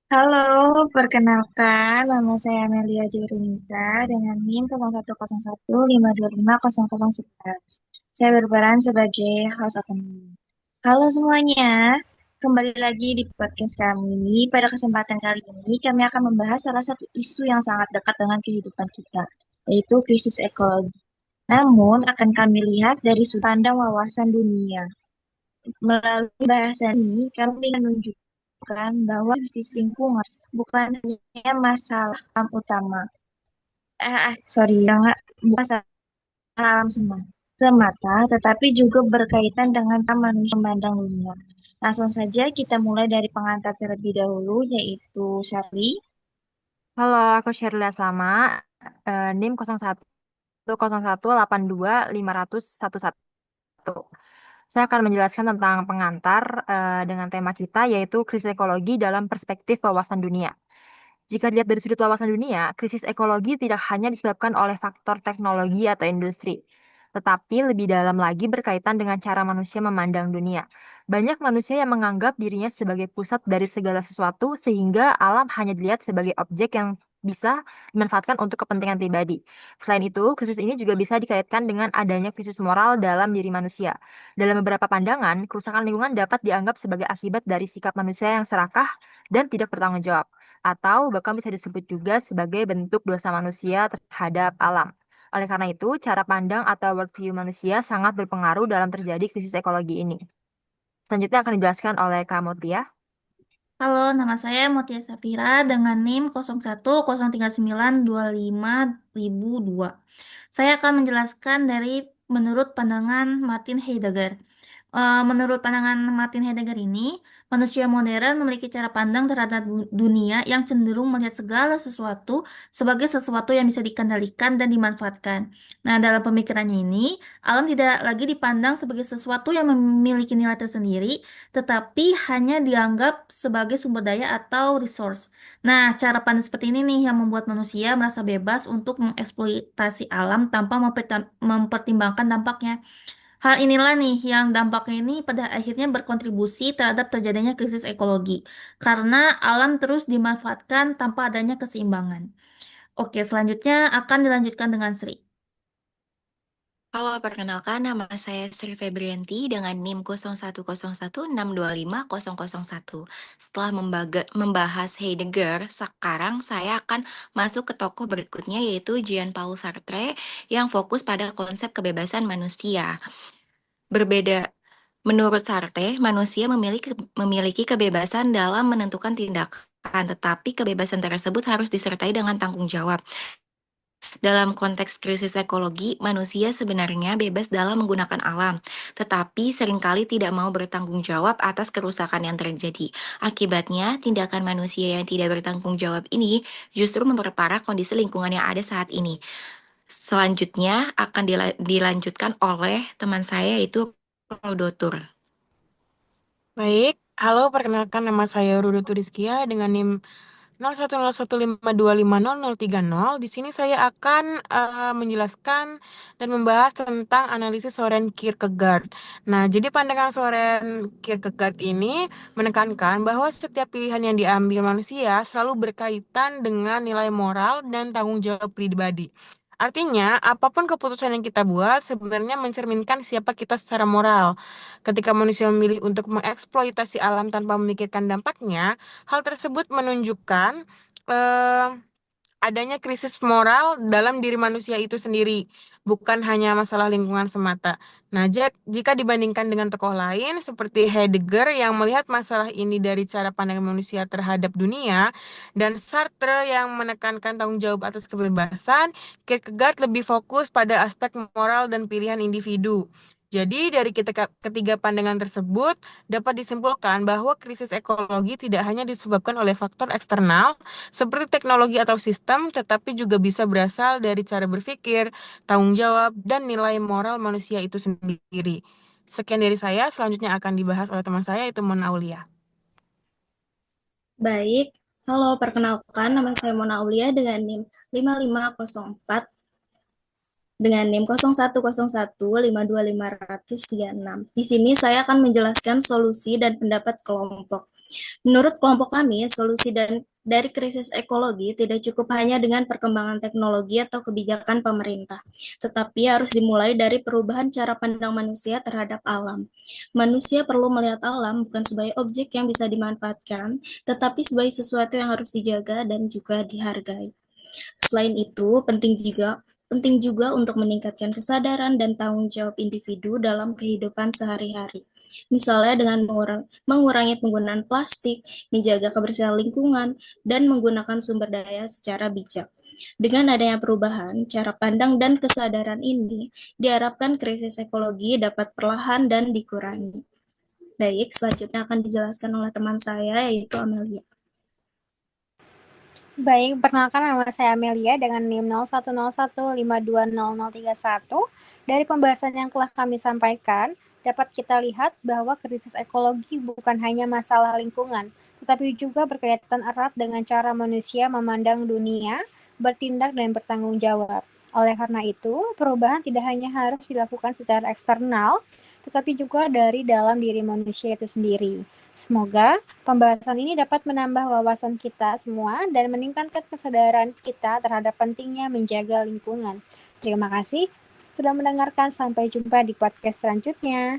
Halo, perkenalkan nama saya Amelia Jurunisa dengan NIM 0101525011. Saya berperan sebagai host opening. Halo semuanya, kembali lagi di podcast kami. Pada kesempatan kali ini kami akan membahas salah satu isu yang sangat dekat dengan kehidupan kita, yaitu krisis ekologi. Namun akan kami lihat dari sudut pandang wawasan dunia. Melalui bahasan ini, kami ingin menunjukkan bahwa krisis lingkungan bukan hanya masalah alam utama. Sorry, bukan masalah alam semata, tetapi juga berkaitan dengan manusia memandang dunia. Langsung saja kita mulai dari pengantar terlebih dahulu, yaitu Shirley. Halo, aku Sherlia Slama, NIM 0101825011. Saya akan menjelaskan tentang pengantar dengan tema kita yaitu krisis ekologi dalam perspektif wawasan dunia. Jika dilihat dari sudut wawasan dunia, krisis ekologi tidak hanya disebabkan oleh faktor teknologi atau industri, tetapi lebih dalam lagi berkaitan dengan cara manusia memandang dunia. Banyak manusia yang menganggap dirinya sebagai pusat dari segala sesuatu, sehingga alam hanya dilihat sebagai objek yang bisa dimanfaatkan untuk kepentingan pribadi. Selain itu, krisis ini juga bisa dikaitkan dengan adanya krisis moral dalam diri manusia. Dalam beberapa pandangan, kerusakan lingkungan dapat dianggap sebagai akibat dari sikap manusia yang serakah dan tidak bertanggung jawab atau bahkan bisa disebut juga sebagai bentuk dosa manusia terhadap alam. Oleh karena itu, cara pandang atau worldview manusia sangat berpengaruh dalam terjadi krisis ekologi ini. Selanjutnya akan dijelaskan oleh Kak Mutia. Halo, nama saya Mutia Safira dengan NIM 0113925002. Saya akan menjelaskan dari menurut pandangan Martin Heidegger. Menurut pandangan Martin Heidegger ini, manusia modern memiliki cara pandang terhadap dunia yang cenderung melihat segala sesuatu sebagai sesuatu yang bisa dikendalikan dan dimanfaatkan. Nah, dalam pemikirannya ini, alam tidak lagi dipandang sebagai sesuatu yang memiliki nilai tersendiri, tetapi hanya dianggap sebagai sumber daya atau resource. Nah, cara pandang seperti ini nih yang membuat manusia merasa bebas untuk mengeksploitasi alam tanpa mempertimbangkan dampaknya. Hal inilah nih yang dampaknya ini pada akhirnya berkontribusi terhadap terjadinya krisis ekologi, karena alam terus dimanfaatkan tanpa adanya keseimbangan. Oke, selanjutnya akan dilanjutkan dengan Sri. Halo, perkenalkan nama saya Sri Febrianti dengan NIM 0101625001. Setelah membahas Heidegger, sekarang saya akan masuk ke tokoh berikutnya yaitu Jean-Paul Sartre yang fokus pada konsep kebebasan manusia. Berbeda, menurut Sartre, manusia memiliki kebebasan dalam menentukan tindakan, tetapi kebebasan tersebut harus disertai dengan tanggung jawab. Dalam konteks krisis ekologi, manusia sebenarnya bebas dalam menggunakan alam, tetapi seringkali tidak mau bertanggung jawab atas kerusakan yang terjadi. Akibatnya, tindakan manusia yang tidak bertanggung jawab ini justru memperparah kondisi lingkungan yang ada saat ini. Selanjutnya akan dilanjutkan oleh teman saya yaitu Rodotur. Baik, halo perkenalkan nama saya Rudo Turiskia dengan NIM 0101525030. Di sini saya akan menjelaskan dan membahas tentang analisis Soren Kierkegaard. Nah, jadi pandangan Soren Kierkegaard ini menekankan bahwa setiap pilihan yang diambil manusia selalu berkaitan dengan nilai moral dan tanggung jawab pribadi. Artinya, apapun keputusan yang kita buat sebenarnya mencerminkan siapa kita secara moral. Ketika manusia memilih untuk mengeksploitasi alam tanpa memikirkan dampaknya, hal tersebut menunjukkan eh, adanya krisis moral dalam diri manusia itu sendiri, bukan hanya masalah lingkungan semata. Nah, jika dibandingkan dengan tokoh lain seperti Heidegger yang melihat masalah ini dari cara pandang manusia terhadap dunia, dan Sartre yang menekankan tanggung jawab atas kebebasan, Kierkegaard lebih fokus pada aspek moral dan pilihan individu. Jadi, dari ketiga pandangan tersebut, dapat disimpulkan bahwa krisis ekologi tidak hanya disebabkan oleh faktor eksternal, seperti teknologi atau sistem, tetapi juga bisa berasal dari cara berpikir, tanggung jawab, dan nilai moral manusia itu sendiri. Sekian dari saya, selanjutnya akan dibahas oleh teman saya, itu Mona Aulia. Baik, halo perkenalkan nama saya Mona Aulia dengan NIM 5504 dengan NIM 0101525036. Di sini saya akan menjelaskan solusi dan pendapat kelompok. Menurut kelompok kami, solusi dari krisis ekologi tidak cukup hanya dengan perkembangan teknologi atau kebijakan pemerintah, tetapi harus dimulai dari perubahan cara pandang manusia terhadap alam. Manusia perlu melihat alam bukan sebagai objek yang bisa dimanfaatkan, tetapi sebagai sesuatu yang harus dijaga dan juga dihargai. Selain itu, penting juga untuk meningkatkan kesadaran dan tanggung jawab individu dalam kehidupan sehari-hari. Misalnya dengan mengurangi penggunaan plastik, menjaga kebersihan lingkungan, dan menggunakan sumber daya secara bijak. Dengan adanya perubahan, cara pandang dan kesadaran ini diharapkan krisis ekologi dapat perlahan dan dikurangi. Baik, selanjutnya akan dijelaskan oleh teman saya, yaitu Amelia. Baik, perkenalkan nama saya Amelia dengan NIM 0101520031. Dari pembahasan yang telah kami sampaikan, dapat kita lihat bahwa krisis ekologi bukan hanya masalah lingkungan, tetapi juga berkaitan erat dengan cara manusia memandang dunia, bertindak dan bertanggung jawab. Oleh karena itu, perubahan tidak hanya harus dilakukan secara eksternal, tetapi juga dari dalam diri manusia itu sendiri. Semoga pembahasan ini dapat menambah wawasan kita semua dan meningkatkan kesadaran kita terhadap pentingnya menjaga lingkungan. Terima kasih sudah mendengarkan. Sampai jumpa di podcast selanjutnya.